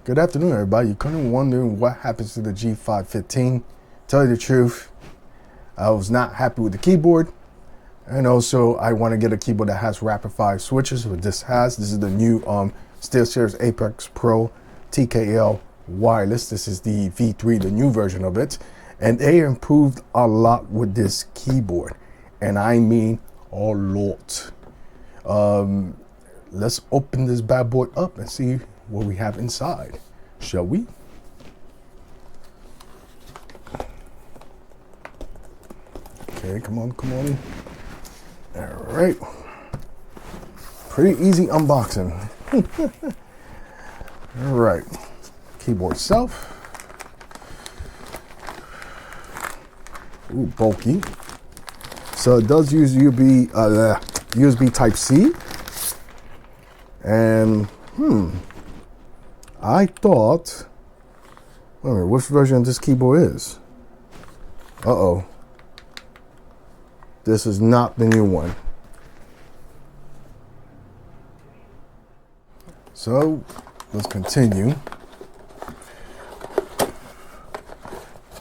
Good afternoon, everybody. You're kind of wondering what happens to the G515. Tell you the truth, I was not happy with the keyboard, and also I want to get a keyboard that has rapid fire switches, which this has. This is the new SteelSeries Apex Pro TKL Wireless. This is the V3, the new version of it, and they improved a lot with this keyboard, and I mean a lot. Let's open this bad boy up and see what we have inside, shall we? Okay, come on. All right, pretty easy unboxing. All right, keyboard itself. Ooh, bulky. So it does use USB Type-C, and I thought, wait a minute, which version of this keyboard is? Uh-oh. This is not the new one. So, let's continue.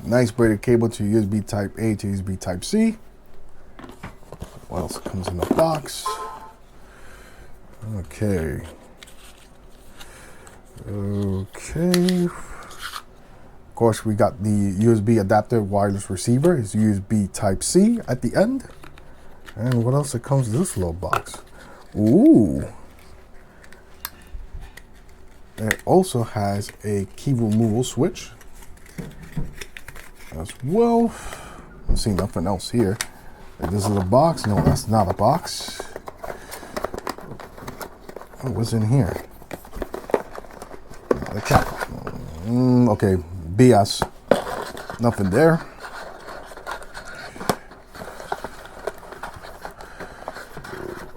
Nice braided cable to USB Type-A to USB Type-C. What else comes in the box? Okay. Of course, we got the USB adapter wireless receiver. It's USB Type-C at the end. And what else comes in this little box? Ooh. And it also has a key removal switch as well. I don't see nothing else here. This is a box. No, that's not a box. Oh, what's in here? The cap. Okay, BS. Nothing there.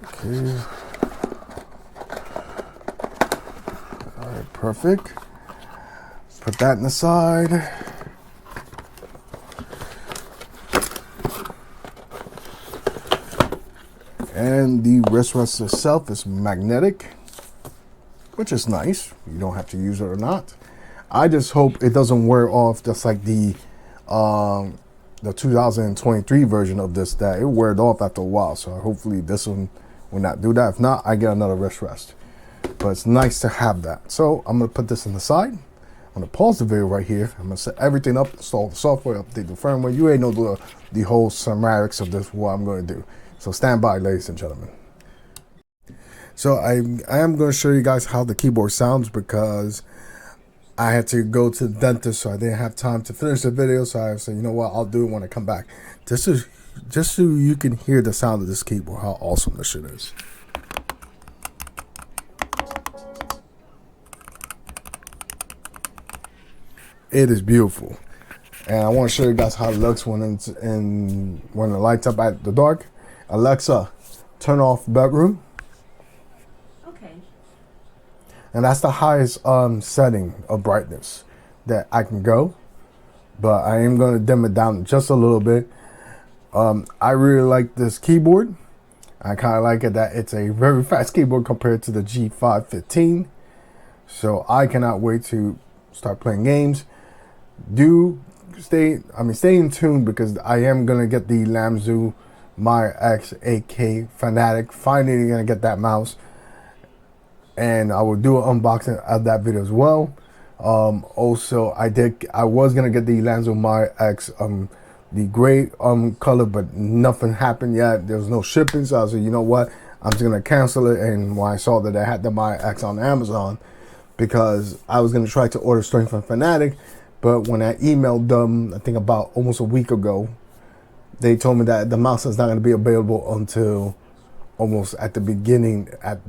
Okay. All right, perfect. Put that in the side. And the wrist rest itself is magnetic, which is nice. You don't have to use it or not. I just hope it doesn't wear off just like the 2023 version of this, that it wears off after a while. So hopefully this one will not do that. If not, I get another wrist rest. But it's nice to have that. So I'm gonna put this on the side. I'm gonna pause the video right here. I'm gonna set everything up, install the software, update the firmware. You ain't know the whole schematics of this, what I'm gonna do. So stand by, ladies and gentlemen. So I am going to show you guys how the keyboard sounds, because I had to go to the dentist, so I didn't have time to finish the video. So I said, you know what, I'll do it when I come back. Just so you can hear the sound of this keyboard, how awesome this shit is. It is beautiful. And I want to show you guys how it looks when it lights up at the dark. Alexa, turn off bedroom. Okay. And that's the highest setting of brightness that I can go, but I am going to dim it down just a little bit. I really like this keyboard. I kind of like it that it's a very fast keyboard compared to the G515. So I cannot wait to start playing games. Stay in tune, because I am going to get the Maya X 8K Fnatic. Finally gonna get that mouse, and I will do an unboxing of that video as well. Also, I was gonna get the Maya X the gray color, but nothing happened yet. There was no shipping, so I was like, you know what, I'm just gonna cancel it. And when I saw that I had the Maya X on Amazon, because I was gonna try to order straight from Fnatic, but when I emailed them, I think about almost a week ago, they told me that the mouse is not going to be available until almost at the beginning at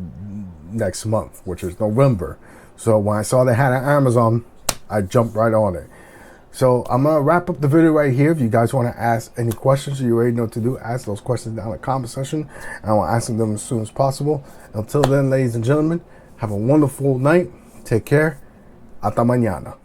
next month, which is November. So when I saw they had it on Amazon, I jumped right on it. So I'm going to wrap up the video right here. If you guys want to ask any questions, you already know what to do. Ask those questions down in the comment section, and I will answer them as soon as possible. Until then, ladies and gentlemen, have a wonderful night. Take care. Hasta mañana.